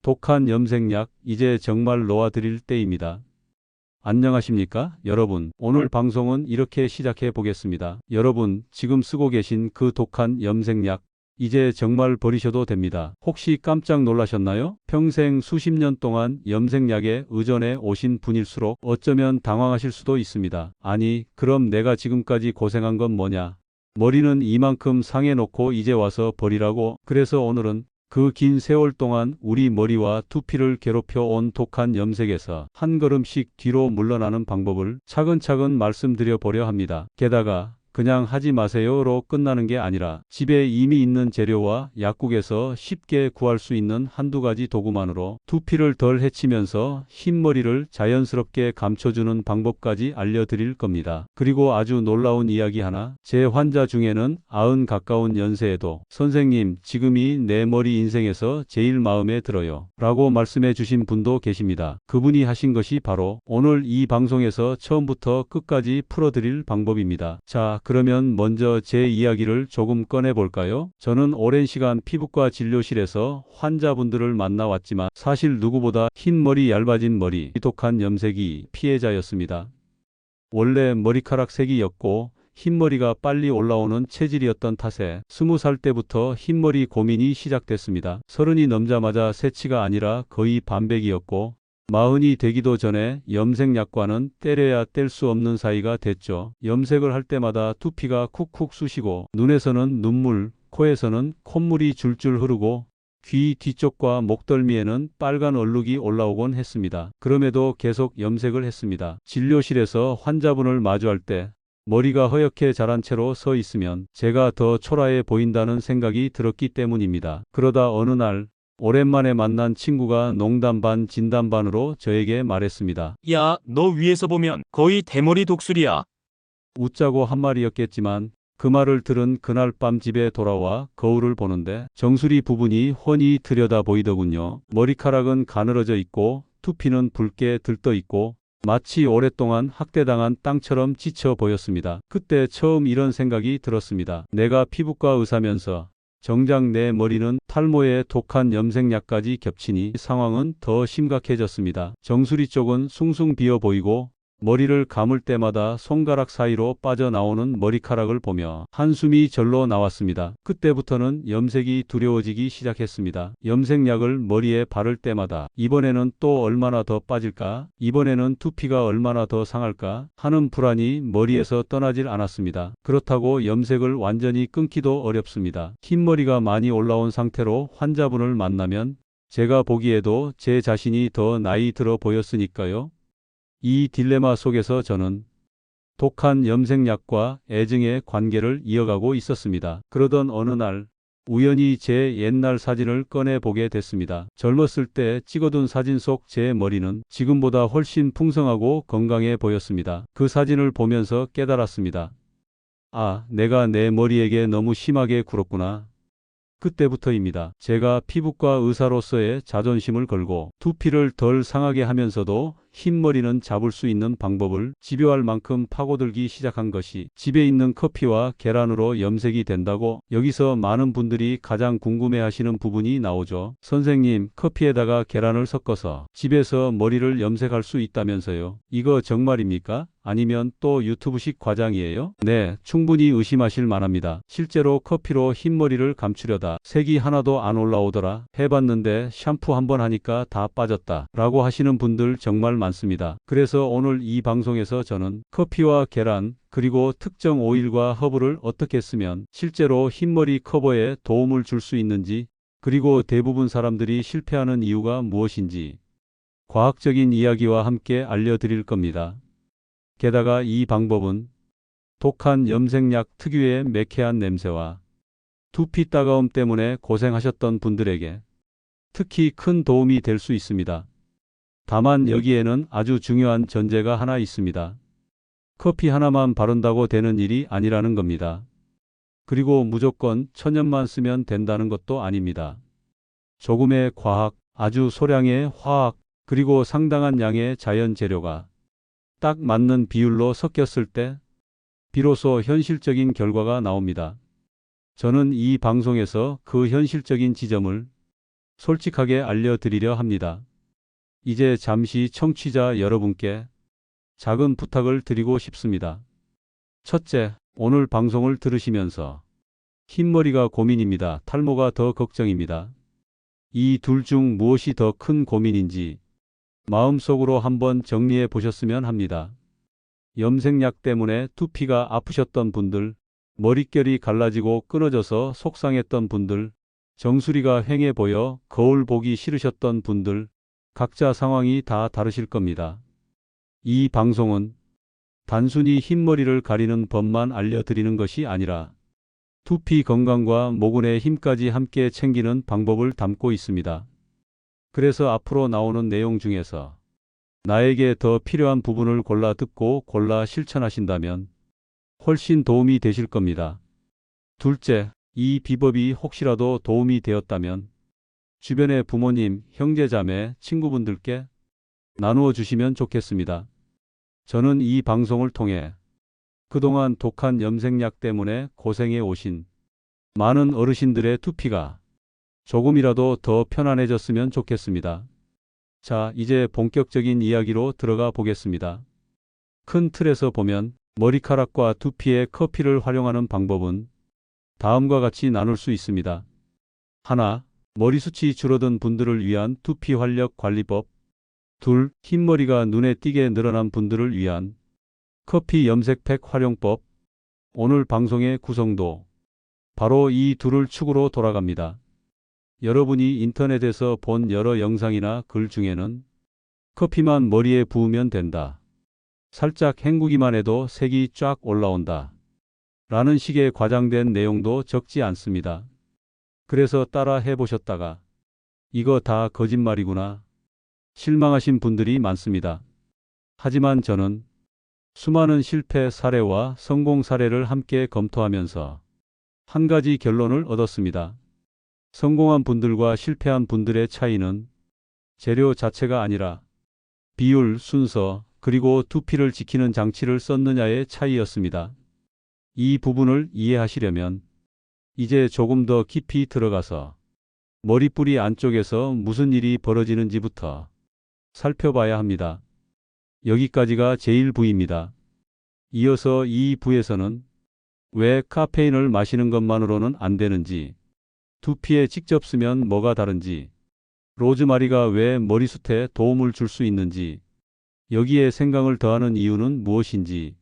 독한 염색약, 이제 정말 놓아드릴 때입니다. 안녕하십니까, 여러분. 오늘 방송은 이렇게 시작해 보겠습니다. 여러분, 지금 쓰고 계신 그 독한 염색약, 이제 정말 버리셔도 됩니다. 혹시 깜짝 놀라셨나요? 평생 수십 년 동안 염색약에 의존해 오신 분일수록 어쩌면 당황하실 수도 있습니다. 아니, 그럼 내가 지금까지 고생한 건 뭐냐? 머리는 이만큼 상해놓고 이제 와서 버리라고? 그래서 오늘은 그 긴 세월 동안 우리 머리와 두피를 괴롭혀 온 독한 염색에서 한 걸음씩 뒤로 물러나는 방법을 차근차근 말씀드려 보려 합니다. 게다가 그냥 하지 마세요로 끝나는 게 아니라 집에 이미 있는 재료와 약국에서 쉽게 구할 수 있는 한두 가지 도구만으로 두피를 덜 해치면서 흰머리를 자연스럽게 감춰주는 방법까지 알려드릴 겁니다. 그리고 아주 놀라운 이야기 하나, 제 환자 중에는 90 가까운 연세에도 선생님, 지금이 내 머리 인생에서 제일 마음에 들어요 라고 말씀해 주신 분도 계십니다. 그분이 하신 것이 바로 오늘 이 방송에서 처음부터 끝까지 풀어드릴 방법입니다. 자, 그러면 먼저 제 이야기를 조금 꺼내볼까요? 저는 오랜 시간 피부과 진료실에서 환자분들을 만나왔지만 사실 누구보다 흰머리 얇아진 머리, 독한 염색이 피해자였습니다. 원래 머리카락 색이었고 흰머리가 빨리 올라오는 체질이었던 탓에 20살 때부터 흰머리 고민이 시작됐습니다. 30이 넘자마자 새치가 아니라 거의 반백이었고 40이 되기도 전에 염색약과는 때려야 뗄 수 없는 사이가 됐죠. 염색을 할 때마다 두피가 쿡쿡 쑤시고 눈에서는 눈물, 코에서는 콧물이 줄줄 흐르고 귀 뒤쪽과 목덜미에는 빨간 얼룩이 올라오곤 했습니다. 그럼에도 계속 염색을 했습니다. 진료실에서 환자분을 마주할 때 머리가 허옇게 자란 채로 서 있으면 제가 더 초라해 보인다는 생각이 들었기 때문입니다. 그러다 어느 날 오랜만에 만난 친구가 농담 반 진담 반으로 저에게 말했습니다. 야, 너 위에서 보면 거의 대머리 독수리야. 웃자고 한 말이었겠지만 그 말을 들은 그날 밤 집에 돌아와 거울을 보는데 정수리 부분이 훤히 들여다 보이더군요. 머리카락은 가늘어져 있고 두피는 붉게 들떠 있고 마치 오랫동안 학대당한 땅처럼 지쳐 보였습니다. 그때 처음 이런 생각이 들었습니다. 내가 피부과 의사면서 정작 내 머리는 탈모에 독한 염색약까지 겹치니 상황은 더 심각해졌습니다. 정수리 쪽은 숭숭 비어 보이고 머리를 감을 때마다 손가락 사이로 빠져나오는 머리카락을 보며 한숨이 절로 나왔습니다. 그때부터는 염색이 두려워지기 시작했습니다. 염색약을 머리에 바를 때마다 이번에는 또 얼마나 더 빠질까? 이번에는 두피가 얼마나 더 상할까? 하는 불안이 머리에서 떠나질 않았습니다. 그렇다고 염색을 완전히 끊기도 어렵습니다. 흰머리가 많이 올라온 상태로 환자분을 만나면 제가 보기에도 제 자신이 더 나이 들어 보였으니까요. 이 딜레마 속에서 저는 독한 염색약과 애증의 관계를 이어가고 있었습니다. 그러던 어느 날 우연히 제 옛날 사진을 꺼내 보게 됐습니다. 젊었을 때 찍어둔 사진 속 제 머리는 지금보다 훨씬 풍성하고 건강해 보였습니다. 그 사진을 보면서 깨달았습니다. 아, 내가 내 머리에게 너무 심하게 굴었구나. 그때부터입니다. 제가 피부과 의사로서의 자존심을 걸고 두피를 덜 상하게 하면서도 흰머리는 잡을 수 있는 방법을 집요할 만큼 파고들기 시작한 것이 집에 있는 커피와 계란으로 염색이 된다고. 여기서 많은 분들이 가장 궁금해하시는 부분이 나오죠. 선생님, 커피에다가 계란을 섞어서 집에서 머리를 염색할 수 있다면서요. 이거 정말입니까? 아니면 또 유튜브식 과장이에요? 네, 충분히 의심하실 만합니다. 실제로 커피로 흰머리를 감추려다 색이 하나도 안 올라오더라. 해봤는데 샴푸 한번 하니까 다 빠졌다 라고 하시는 분들 정말 많습니다. 그래서 오늘 이 방송에서 저는 커피와 계란 그리고 특정 오일과 허브를 어떻게 쓰면 실제로 흰머리 커버에 도움을 줄 수 있는지, 그리고 대부분 사람들이 실패하는 이유가 무엇인지 과학적인 이야기와 함께 알려드릴 겁니다. 게다가 이 방법은 독한 염색약 특유의 매캐한 냄새와 두피 따가움 때문에 고생하셨던 분들에게 특히 큰 도움이 될 수 있습니다. 다만 여기에는 아주 중요한 전제가 하나 있습니다. 커피 하나만 바른다고 되는 일이 아니라는 겁니다. 그리고 무조건 천연만 쓰면 된다는 것도 아닙니다. 조금의 과학, 아주 소량의 화학, 그리고 상당한 양의 자연 재료가 딱 맞는 비율로 섞였을 때 비로소 현실적인 결과가 나옵니다. 저는 이 방송에서 그 현실적인 지점을 솔직하게 알려드리려 합니다. 이제 잠시 청취자 여러분께 작은 부탁을 드리고 싶습니다. 첫째, 오늘 방송을 들으시면서 흰머리가 고민입니다. 탈모가 더 걱정입니다. 이 둘 중 무엇이 더 큰 고민인지 마음속으로 한번 정리해 보셨으면 합니다. 염색약 때문에 두피가 아프셨던 분들, 머릿결이 갈라지고 끊어져서 속상했던 분들, 정수리가 휑해 보여 거울 보기 싫으셨던 분들, 각자 상황이 다 다르실 겁니다. 이 방송은 단순히 흰머리를 가리는 법만 알려드리는 것이 아니라 두피 건강과 모근의 힘까지 함께 챙기는 방법을 담고 있습니다. 그래서 앞으로 나오는 내용 중에서 나에게 더 필요한 부분을 골라 듣고 골라 실천하신다면 훨씬 도움이 되실 겁니다. 둘째, 이 비법이 혹시라도 도움이 되었다면 주변의 부모님, 형제자매, 친구분들께 나누어 주시면 좋겠습니다. 저는 이 방송을 통해 그동안 독한 염색약 때문에 고생해 오신 많은 어르신들의 두피가 조금이라도 더 편안해졌으면 좋겠습니다. 자, 이제 본격적인 이야기로 들어가 보겠습니다. 큰 틀에서 보면 머리카락과 두피에 커피를 활용하는 방법은 다음과 같이 나눌 수 있습니다. 하나, 머리숱이 줄어든 분들을 위한 두피 활력 관리법. 둘, 흰머리가 눈에 띄게 늘어난 분들을 위한 커피 염색팩 활용법. 오늘 방송의 구성도 바로 이 둘을 축으로 돌아갑니다. 여러분이 인터넷에서 본 여러 영상이나 글 중에는 커피만 머리에 부으면 된다. 살짝 헹구기만 해도 색이 쫙 올라온다. 라는 식의 과장된 내용도 적지 않습니다. 그래서 따라 해보셨다가 이거 다 거짓말이구나 실망하신 분들이 많습니다. 하지만 저는 수많은 실패 사례와 성공 사례를 함께 검토하면서 한 가지 결론을 얻었습니다. 성공한 분들과 실패한 분들의 차이는 재료 자체가 아니라 비율, 순서, 그리고 두피를 지키는 장치를 썼느냐의 차이였습니다. 이 부분을 이해하시려면 이제 조금 더 깊이 들어가서 머리뿌리 안쪽에서 무슨 일이 벌어지는지부터 살펴봐야 합니다. 여기까지가 제1부입니다. 이어서 2부에서는 왜 카페인을 마시는 것만으로는 안 되는지, 두피에 직접 쓰면 뭐가 다른지, 로즈마리가 왜 머리숱에 도움을 줄 수 있는지, 여기에 생강을 더하는 이유는 무엇인지,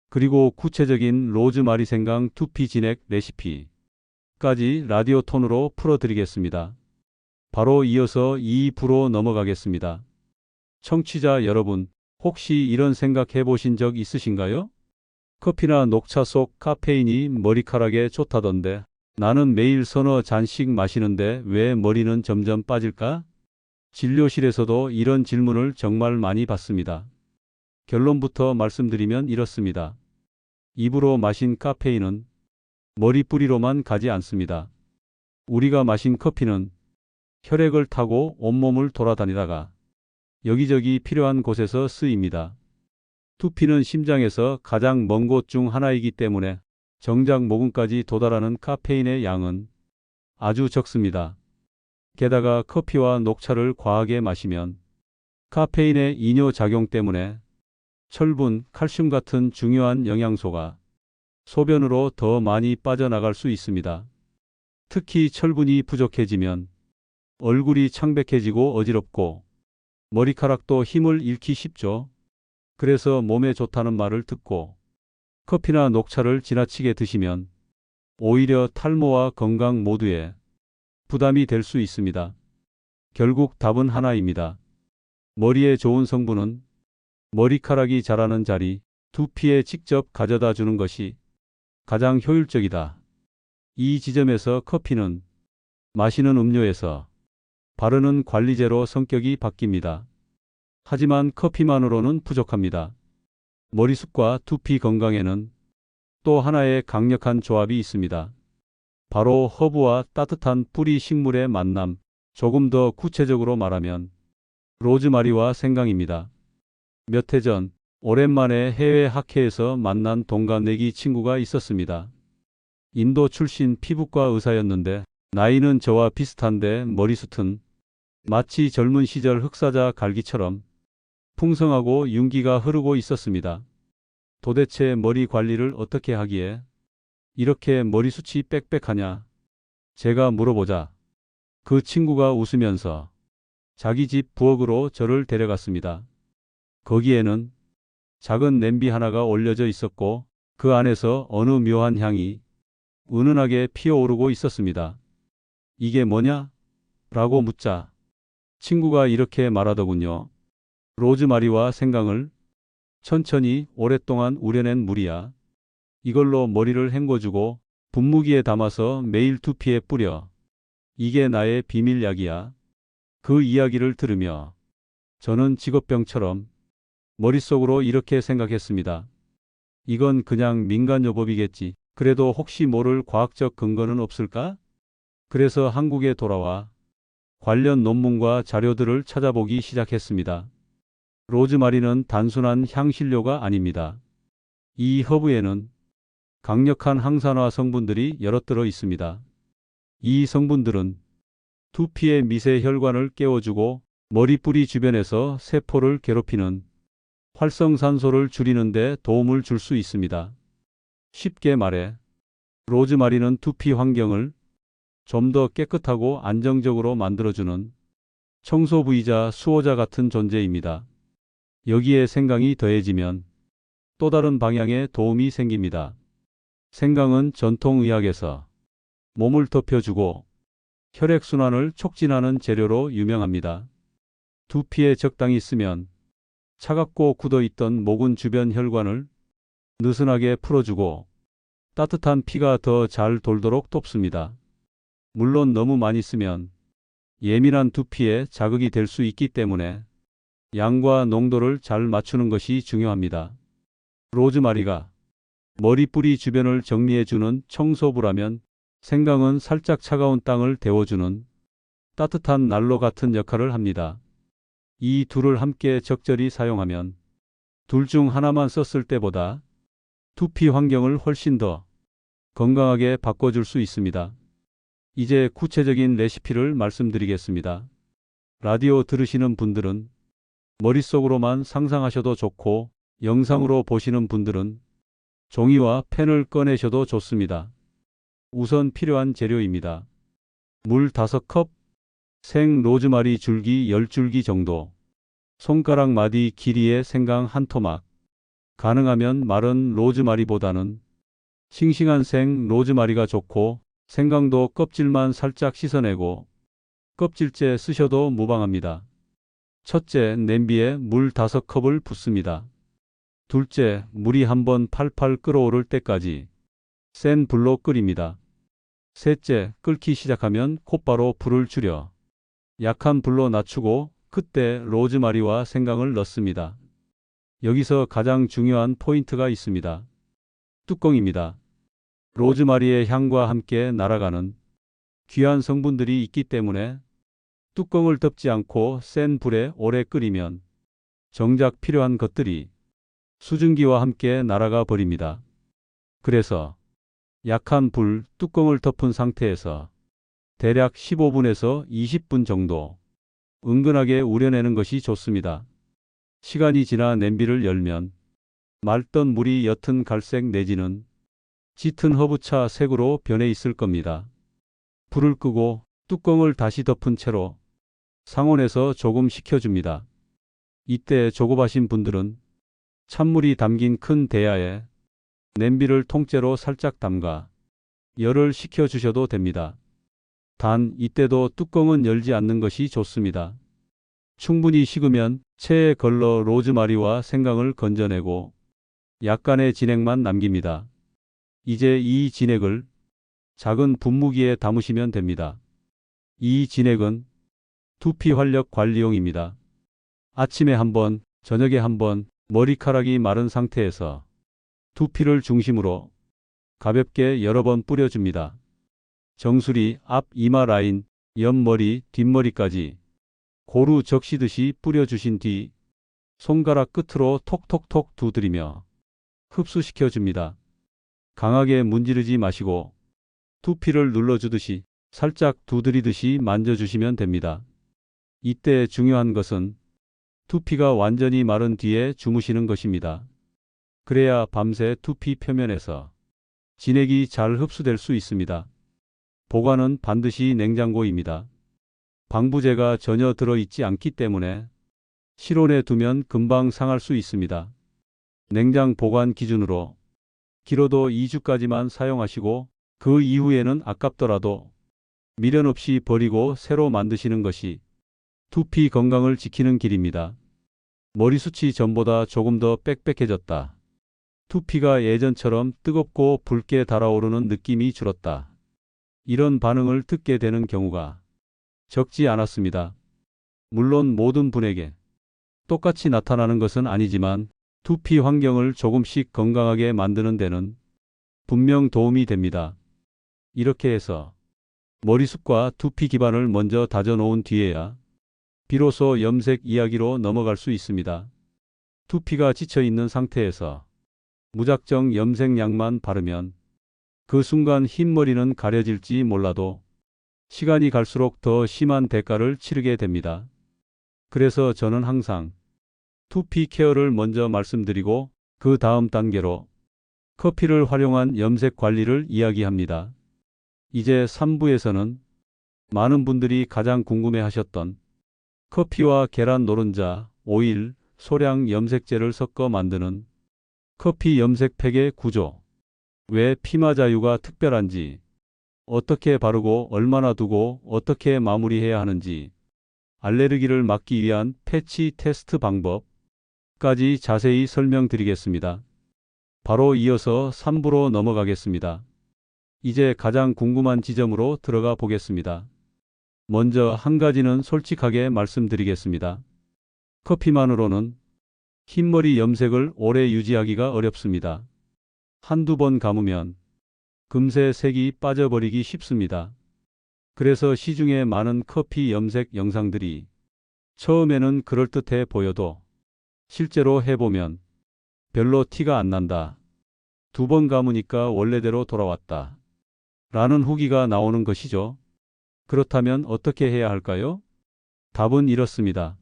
그리고 구체적인 로즈마리 생강 두피 진액 레시피까지 라디오 톤으로 풀어드리겠습니다. 바로 이어서 2부로 넘어가겠습니다. 청취자 여러분, 혹시 이런 생각 해보신 적 있으신가요? 커피나 녹차 속 카페인이 머리카락에 좋다던데 나는 매일 서너 잔씩 마시는데 왜 머리는 점점 빠질까? 진료실에서도 이런 질문을 정말 많이 받습니다. 결론부터 말씀드리면 이렇습니다. 입으로 마신 카페인은 머리뿌리로만 가지 않습니다. 우리가 마신 커피는 혈액을 타고 온몸을 돌아다니다가 여기저기 필요한 곳에서 쓰입니다. 두피는 심장에서 가장 먼 곳 중 하나이기 때문에 정작 모근까지 도달하는 카페인의 양은 아주 적습니다. 게다가 커피와 녹차를 과하게 마시면 카페인의 이뇨작용 때문에 철분, 칼슘 같은 중요한 영양소가 소변으로 더 많이 빠져나갈 수 있습니다. 특히 철분이 부족해지면 얼굴이 창백해지고 어지럽고 머리카락도 힘을 잃기 쉽죠. 그래서 몸에 좋다는 말을 듣고 커피나 녹차를 지나치게 드시면 오히려 탈모와 건강 모두에 부담이 될 수 있습니다. 결국 답은 하나입니다. 머리에 좋은 성분은 머리카락이 자라는 자리, 두피에 직접 가져다 주는 것이 가장 효율적이다. 이 지점에서 커피는 마시는 음료에서 바르는 관리제로 성격이 바뀝니다. 하지만 커피만으로는 부족합니다. 머리숱과 두피 건강에는 또 하나의 강력한 조합이 있습니다. 바로 허브와 따뜻한 뿌리 식물의 만남, 조금 더 구체적으로 말하면 로즈마리와 생강입니다. 몇 해 전 오랜만에 해외 학회에서 만난 동갑내기 친구가 있었습니다. 인도 출신 피부과 의사였는데 나이는 저와 비슷한데 머리숱은 마치 젊은 시절 흑사자 갈기처럼 풍성하고 윤기가 흐르고 있었습니다. 도대체 머리 관리를 어떻게 하기에 이렇게 머리숱이 빽빽하냐? 제가 물어보자 그 친구가 웃으면서 자기 집 부엌으로 저를 데려갔습니다. 거기에는 작은 냄비 하나가 올려져 있었고 그 안에서 어느 묘한 향이 은은하게 피어오르고 있었습니다. 이게 뭐냐? 라고 묻자 친구가 이렇게 말하더군요. 로즈마리와 생강을 천천히 오랫동안 우려낸 물이야. 이걸로 머리를 헹궈주고 분무기에 담아서 매일 두피에 뿌려. 이게 나의 비밀약이야. 그 이야기를 들으며 저는 직업병처럼 머릿속으로 이렇게 생각했습니다. 이건 그냥 민간요법이겠지. 그래도 혹시 모를 과학적 근거는 없을까? 그래서 한국에 돌아와 관련 논문과 자료들을 찾아보기 시작했습니다. 로즈마리는 단순한 향신료가 아닙니다. 이 허브에는 강력한 항산화 성분들이 여럿 들어 있습니다. 이 성분들은 두피의 미세 혈관을 깨워주고 머리뿌리 주변에서 세포를 괴롭히는 활성산소를 줄이는 데 도움을 줄 수 있습니다. 쉽게 말해 로즈마리는 두피 환경을 좀 더 깨끗하고 안정적으로 만들어주는 청소부이자 수호자 같은 존재입니다. 여기에 생강이 더해지면 또 다른 방향에 도움이 생깁니다. 생강은 전통의학에서 몸을 덮여주고 혈액순환을 촉진하는 재료로 유명합니다. 두피에 적당히 쓰면 차갑고 굳어있던 모근 주변 혈관을 느슨하게 풀어주고 따뜻한 피가 더 잘 돌도록 돕습니다. 물론 너무 많이 쓰면 예민한 두피에 자극이 될 수 있기 때문에 양과 농도를 잘 맞추는 것이 중요합니다. 로즈마리가 머리뿌리 주변을 정리해주는 청소부라면 생강은 살짝 차가운 땅을 데워주는 따뜻한 난로 같은 역할을 합니다. 이 둘을 함께 적절히 사용하면 둘 중 하나만 썼을 때보다 두피 환경을 훨씬 더 건강하게 바꿔줄 수 있습니다. 이제 구체적인 레시피를 말씀드리겠습니다. 라디오 들으시는 분들은 머릿속으로만 상상하셔도 좋고 영상으로 보시는 분들은 종이와 펜을 꺼내셔도 좋습니다. 우선 필요한 재료입니다. 물 5컵, 생 로즈마리 줄기 10줄기 정도, 손가락 마디 길이의 생강 한 토막, 가능하면 마른 로즈마리보다는 싱싱한 생 로즈마리가 좋고 생강도 껍질만 살짝 씻어내고 껍질째 쓰셔도 무방합니다. 첫째, 냄비에 물 5컵을 붓습니다. 둘째, 물이 한번 팔팔 끓어오를 때까지 센 불로 끓입니다. 셋째, 끓기 시작하면 곧바로 불을 줄여 약한 불로 낮추고 그때 로즈마리와 생강을 넣습니다. 여기서 가장 중요한 포인트가 있습니다. 뚜껑입니다. 로즈마리의 향과 함께 날아가는 귀한 성분들이 있기 때문에 뚜껑을 덮지 않고 센 불에 오래 끓이면 정작 필요한 것들이 수증기와 함께 날아가 버립니다. 그래서 약한 불 뚜껑을 덮은 상태에서 대략 15분에서 20분 정도 은근하게 우려내는 것이 좋습니다. 시간이 지나 냄비를 열면 맑던 물이 옅은 갈색 내지는 짙은 허브차 색으로 변해 있을 겁니다. 불을 끄고 뚜껑을 다시 덮은 채로 상온에서 조금 식혀줍니다. 이때 조급하신 분들은 찬물이 담긴 큰 대야에 냄비를 통째로 살짝 담가 열을 식혀주셔도 됩니다. 단 이때도 뚜껑은 열지 않는 것이 좋습니다. 충분히 식으면 체에 걸러 로즈마리와 생강을 건져내고 약간의 진액만 남깁니다. 이제 이 진액을 작은 분무기에 담으시면 됩니다. 이 진액은 두피 활력 관리용입니다. 아침에 한번, 저녁에 한번 머리카락이 마른 상태에서 두피를 중심으로 가볍게 여러 번 뿌려줍니다. 정수리, 앞 이마 라인, 옆머리, 뒷머리까지 고루 적시듯이 뿌려주신 뒤 손가락 끝으로 톡톡톡 두드리며 흡수시켜줍니다. 강하게 문지르지 마시고 두피를 눌러주듯이 살짝 두드리듯이 만져주시면 됩니다. 이때 중요한 것은 두피가 완전히 마른 뒤에 주무시는 것입니다. 그래야 밤새 두피 표면에서 진액이 잘 흡수될 수 있습니다. 보관은 반드시 냉장고입니다. 방부제가 전혀 들어있지 않기 때문에 실온에 두면 금방 상할 수 있습니다. 냉장 보관 기준으로 길어도 2주까지만 사용하시고 그 이후에는 아깝더라도 미련 없이 버리고 새로 만드시는 것이 두피 건강을 지키는 길입니다. 머리숱이 전보다 조금 더 빽빽해졌다. 두피가 예전처럼 뜨겁고 붉게 달아오르는 느낌이 줄었다. 이런 반응을 듣게 되는 경우가 적지 않았습니다. 물론 모든 분에게 똑같이 나타나는 것은 아니지만 두피 환경을 조금씩 건강하게 만드는 데는 분명 도움이 됩니다. 이렇게 해서 머리숱과 두피 기반을 먼저 다져놓은 뒤에야 비로소 염색 이야기로 넘어갈 수 있습니다. 두피가 지쳐있는 상태에서 무작정 염색약만 바르면 그 순간 흰머리는 가려질지 몰라도 시간이 갈수록 더 심한 대가를 치르게 됩니다. 그래서 저는 항상 두피 케어를 먼저 말씀드리고 그 다음 단계로 커피를 활용한 염색 관리를 이야기합니다. 이제 3부에서는 많은 분들이 가장 궁금해 하셨던 커피와 계란 노른자, 오일, 소량 염색제를 섞어 만드는 커피 염색팩의 구조, 왜 피마자유가 특별한지, 어떻게 바르고 얼마나 두고 어떻게 마무리해야 하는지, 알레르기를 막기 위한 패치 테스트 방법까지 자세히 설명드리겠습니다. 바로 이어서 3부로 넘어가겠습니다. 이제 가장 궁금한 지점으로 들어가 보겠습니다. 먼저 한 가지는 솔직하게 말씀드리겠습니다. 커피만으로는 흰머리 염색을 오래 유지하기가 어렵습니다. 한두 번 감으면 금세 색이 빠져버리기 쉽습니다. 그래서 시중에 많은 커피 염색 영상들이 처음에는 그럴듯해 보여도 실제로 해보면 별로 티가 안 난다. 2번 감으니까 원래대로 돌아왔다. 라는 후기가 나오는 것이죠. 그렇다면 어떻게 해야 할까요? 답은 이렇습니다.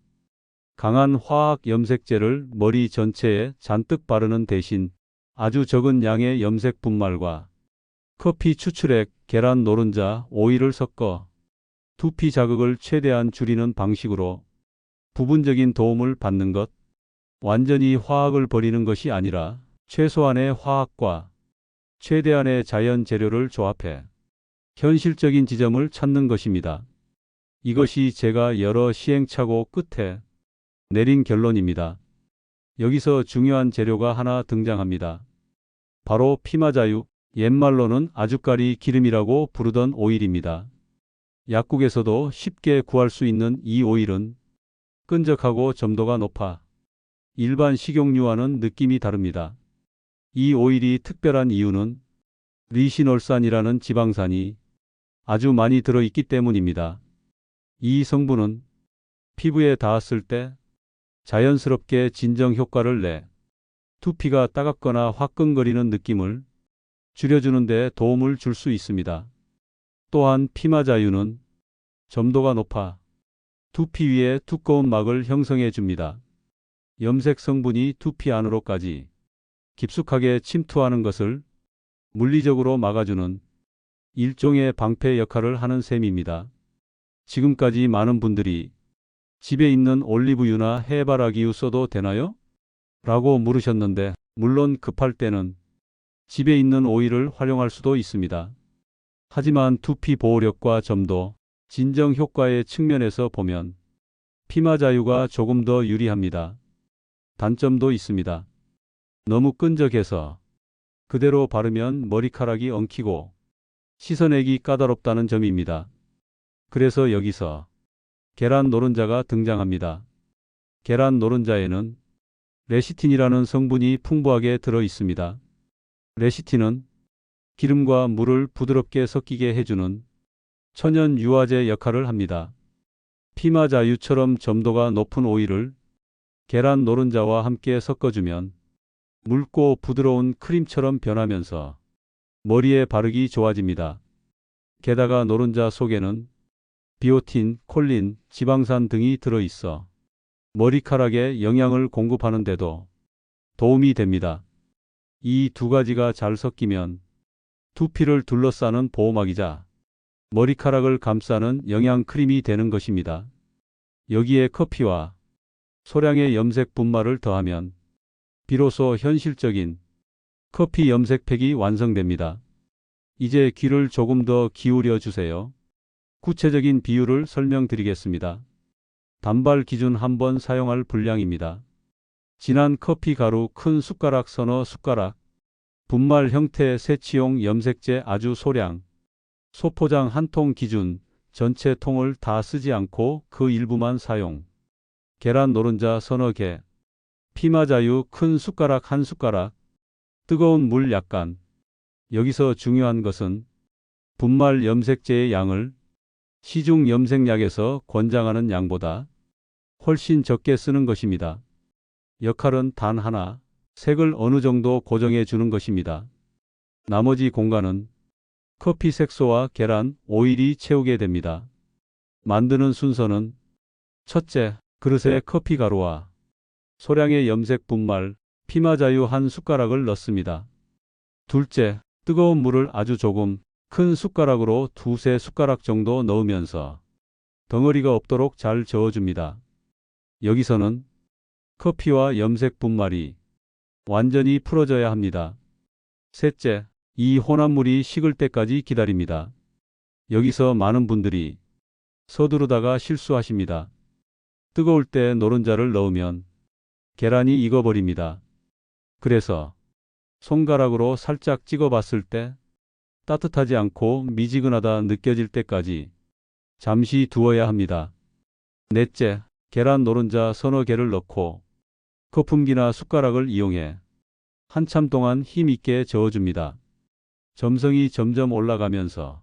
강한 화학 염색제를 머리 전체에 잔뜩 바르는 대신 아주 적은 양의 염색 분말과 커피 추출액, 계란 노른자, 오일을 섞어 두피 자극을 최대한 줄이는 방식으로 부분적인 도움을 받는 것, 완전히 화학을 버리는 것이 아니라 최소한의 화학과 최대한의 자연 재료를 조합해 현실적인 지점을 찾는 것입니다. 이것이 제가 여러 시행착오 끝에 내린 결론입니다. 여기서 중요한 재료가 하나 등장합니다. 바로 피마자유, 옛말로는 아주까리 기름이라고 부르던 오일입니다. 약국에서도 쉽게 구할 수 있는 이 오일은 끈적하고 점도가 높아 일반 식용유와는 느낌이 다릅니다. 이 오일이 특별한 이유는 리시놀산이라는 지방산이 아주 많이 들어있기 때문입니다. 이 성분은 피부에 닿았을 때 자연스럽게 진정 효과를 내 두피가 따갑거나 화끈거리는 느낌을 줄여주는 데 도움을 줄 수 있습니다. 또한 피마자유는 점도가 높아 두피 위에 두꺼운 막을 형성해 줍니다. 염색 성분이 두피 안으로까지 깊숙하게 침투하는 것을 물리적으로 막아주는 일종의 방패 역할을 하는 셈입니다. 지금까지 많은 분들이 집에 있는 올리브유나 해바라기유 써도 되나요? 라고 물으셨는데, 물론 급할 때는 집에 있는 오일을 활용할 수도 있습니다. 하지만 두피 보호력과 점도, 진정 효과의 측면에서 보면 피마자유가 조금 더 유리합니다. 단점도 있습니다. 너무 끈적해서 그대로 바르면 머리카락이 엉키고 씻어내기 까다롭다는 점입니다. 그래서 여기서 계란 노른자가 등장합니다. 계란 노른자에는 레시틴이라는 성분이 풍부하게 들어 있습니다. 레시틴은 기름과 물을 부드럽게 섞이게 해주는 천연 유화제 역할을 합니다. 피마자유처럼 점도가 높은 오일을 계란 노른자와 함께 섞어주면 묽고 부드러운 크림처럼 변하면서 머리에 바르기 좋아집니다. 게다가 노른자 속에는 비오틴, 콜린, 지방산 등이 들어있어 머리카락에 영양을 공급하는 데도 도움이 됩니다. 이 두 가지가 잘 섞이면 두피를 둘러싸는 보호막이자 머리카락을 감싸는 영양 크림이 되는 것입니다. 여기에 커피와 소량의 염색 분말을 더하면 비로소 현실적인 커피 염색팩이 완성됩니다. 이제 귀를 조금 더 기울여 주세요. 구체적인 비율을 설명드리겠습니다. 단발 기준 한 번 사용할 분량입니다. 진한 커피 가루 큰 숟가락 서너 숟가락, 분말 형태 세치용 염색제 아주 소량, 소포장 한 통 기준, 전체 통을 다 쓰지 않고 그 일부만 사용. 계란 노른자 서너 개, 피마자유 큰 숟가락 한 숟가락, 뜨거운 물 약간. 여기서 중요한 것은 분말 염색제의 양을 시중 염색약에서 권장하는 양보다 훨씬 적게 쓰는 것입니다. 역할은 단 하나, 색을 어느 정도 고정해 주는 것입니다. 나머지 공간은 커피 색소와 계란, 오일이 채우게 됩니다. 만드는 순서는 첫째, 그릇에 커피 가루와 소량의 염색 분말, 피마자유 한 숟가락을 넣습니다. 둘째, 뜨거운 물을 아주 조금 큰 숟가락으로 두세 숟가락 정도 넣으면서 덩어리가 없도록 잘 저어줍니다. 여기서는 커피와 염색 분말이 완전히 풀어져야 합니다. 셋째, 이 혼합물이 식을 때까지 기다립니다. 여기서 많은 분들이 서두르다가 실수하십니다. 뜨거울 때 노른자를 넣으면 계란이 익어버립니다. 그래서 손가락으로 살짝 찍어봤을 때 따뜻하지 않고 미지근하다 느껴질 때까지 잠시 두어야 합니다. 넷째, 계란 노른자 서너 개를 넣고 거품기나 숟가락을 이용해 한참 동안 힘 있게 저어줍니다. 점성이 점점 올라가면서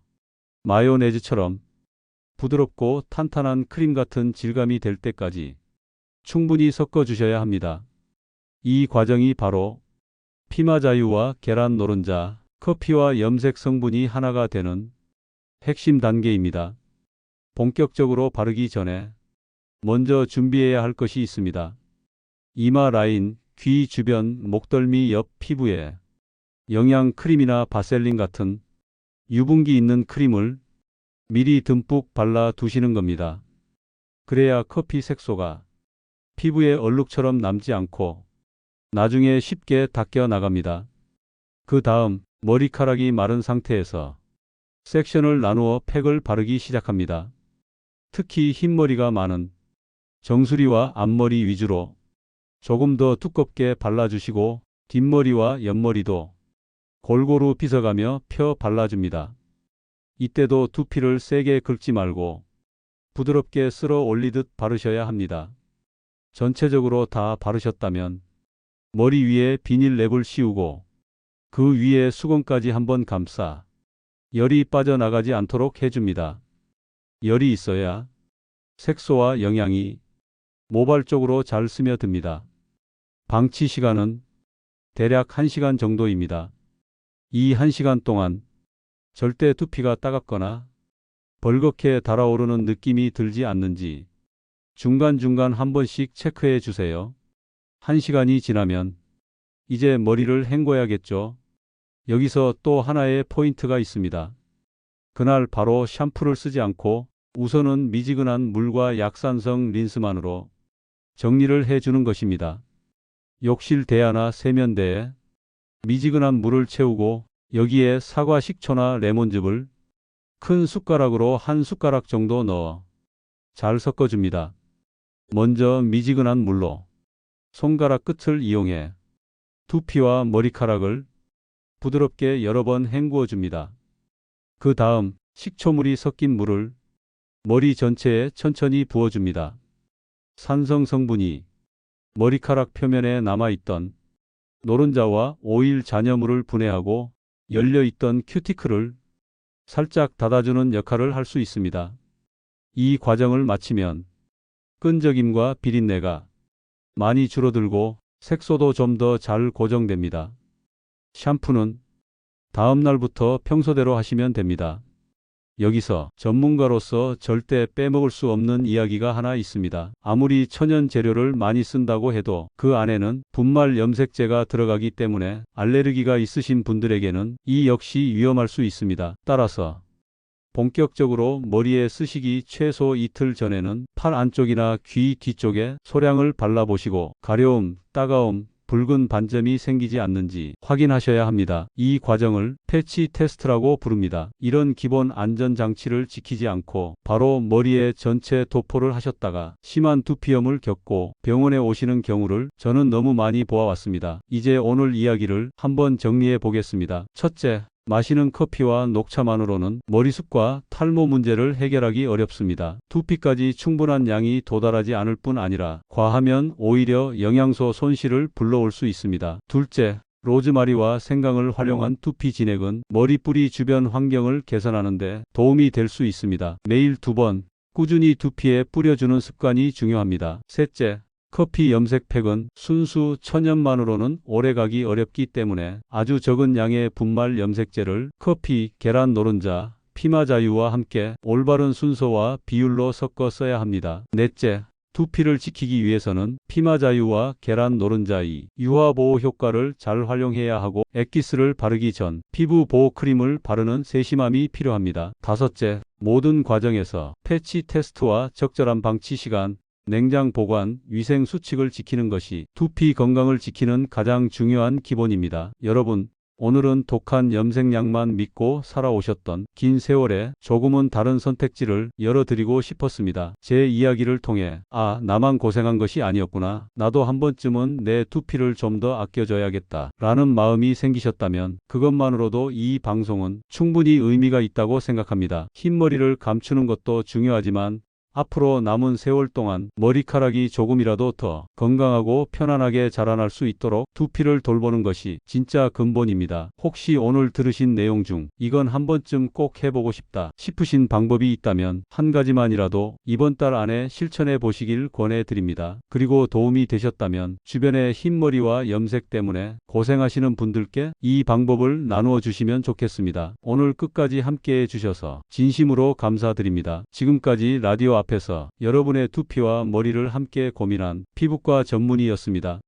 마요네즈처럼 부드럽고 탄탄한 크림 같은 질감이 될 때까지 충분히 섞어주셔야 합니다. 이 과정이 바로 피마자유와 계란 노른자, 커피와 염색 성분이 하나가 되는 핵심 단계입니다. 본격적으로 바르기 전에 먼저 준비해야 할 것이 있습니다. 이마 라인, 귀 주변, 목덜미 옆 피부에 영양 크림이나 바셀린 같은 유분기 있는 크림을 미리 듬뿍 발라 두시는 겁니다. 그래야 커피 색소가 피부에 얼룩처럼 남지 않고 나중에 쉽게 닦여 나갑니다. 그 다음 머리카락이 마른 상태에서 섹션을 나누어 팩을 바르기 시작합니다. 특히 흰머리가 많은 정수리와 앞머리 위주로 조금 더 두껍게 발라주시고 뒷머리와 옆머리도 골고루 빗어가며 펴 발라줍니다. 이때도 두피를 세게 긁지 말고 부드럽게 쓸어 올리듯 바르셔야 합니다. 전체적으로 다 바르셨다면 머리 위에 비닐랩을 씌우고 그 위에 수건까지 한번 감싸 열이 빠져나가지 않도록 해줍니다. 열이 있어야 색소와 영양이 모발 쪽으로 잘 스며듭니다. 방치 시간은 대략 1시간 정도입니다. 이 1시간 동안 절대 두피가 따갑거나 벌겋게 달아오르는 느낌이 들지 않는지 중간중간 한 번씩 체크해 주세요. 1시간이 지나면 이제 머리를 헹궈야겠죠. 여기서 또 하나의 포인트가 있습니다. 그날 바로 샴푸를 쓰지 않고 우선은 미지근한 물과 약산성 린스만으로 정리를 해주는 것입니다. 욕실 대야나 세면대에 미지근한 물을 채우고 여기에 사과 식초나 레몬즙을 큰 숟가락으로 한 숟가락 정도 넣어 잘 섞어줍니다. 먼저 미지근한 물로 손가락 끝을 이용해 두피와 머리카락을 부드럽게 여러 번 헹구어 줍니다. 그 다음 식초물이 섞인 물을 머리 전체에 천천히 부어줍니다. 산성 성분이 머리카락 표면에 남아있던 노른자와 오일 잔여물을 분해하고 열려있던 큐티클을 살짝 닫아주는 역할을 할 수 있습니다. 이 과정을 마치면 끈적임과 비린내가 많이 줄어들고 색소도 좀 더 잘 고정됩니다. 샴푸는 다음 날부터 평소대로 하시면 됩니다. 여기서 전문가로서 절대 빼먹을 수 없는 이야기가 하나 있습니다. 아무리 천연 재료를 많이 쓴다고 해도 그 안에는 분말 염색제가 들어가기 때문에 알레르기가 있으신 분들에게는 이 역시 위험할 수 있습니다. 따라서 본격적으로 머리에 쓰시기 최소 이틀 전에는 팔 안쪽이나 귀 뒤쪽에 소량을 발라보시고 가려움, 따가움, 붉은 반점이 생기지 않는지 확인하셔야 합니다. 이 과정을 패치 테스트라고 부릅니다. 이런 기본 안전장치를 지키지 않고 바로 머리에 전체 도포를 하셨다가 심한 두피염을 겪고 병원에 오시는 경우를 저는 너무 많이 보아왔습니다. 이제 오늘 이야기를 한번 정리해 보겠습니다. 첫째, 마시는 커피와 녹차만으로는 머리숱과 탈모 문제를 해결하기 어렵습니다. 두피까지 충분한 양이 도달하지 않을 뿐 아니라 과하면 오히려 영양소 손실을 불러올 수 있습니다. 둘째, 로즈마리와 생강을 활용한 두피 진액은 머리뿌리 주변 환경을 개선하는 데 도움이 될 수 있습니다. 매일 2번 꾸준히 두피에 뿌려주는 습관이 중요합니다. 셋째, 커피 염색팩은 순수 천연만으로는 오래가기 어렵기 때문에 아주 적은 양의 분말 염색제를 커피, 계란 노른자, 피마자유와 함께 올바른 순서와 비율로 섞어 써야 합니다. 넷째, 두피를 지키기 위해서는 피마자유와 계란 노른자의 유화 보호 효과를 잘 활용해야 하고 액기스를 바르기 전 피부 보호 크림을 바르는 세심함이 필요합니다. 다섯째, 모든 과정에서 패치 테스트와 적절한 방치 시간, 냉장 보관, 위생 수칙을 지키는 것이 두피 건강을 지키는 가장 중요한 기본입니다. 여러분, 오늘은 독한 염색약만 믿고 살아오셨던 긴 세월에 조금은 다른 선택지를 열어드리고 싶었습니다. 제 이야기를 통해 아, 나만 고생한 것이 아니었구나. 나도 한 번쯤은 내 두피를 좀 더 아껴줘야겠다 라는 마음이 생기셨다면 그것만으로도 이 방송은 충분히 의미가 있다고 생각합니다. 흰머리를 감추는 것도 중요하지만 앞으로 남은 세월 동안 머리카락이 조금이라도 더 건강하고 편안하게 자라날 수 있도록 두피를 돌보는 것이 진짜 근본입니다. 혹시 오늘 들으신 내용 중 이건 한 번쯤 꼭 해보고 싶다 싶으신 방법이 있다면 한 가지만이라도 이번 달 안에 실천해 보시길 권해드립니다. 그리고 도움이 되셨다면 주변의 흰머리와 염색 때문에 고생하시는 분들께 이 방법을 나누어 주시면 좋겠습니다. 오늘 끝까지 함께해 주셔서 진심으로 감사드립니다. 지금까지 라디오 앞에서 여러분의 두피와 머리를 함께 고민한 피부과 전문의였습니다.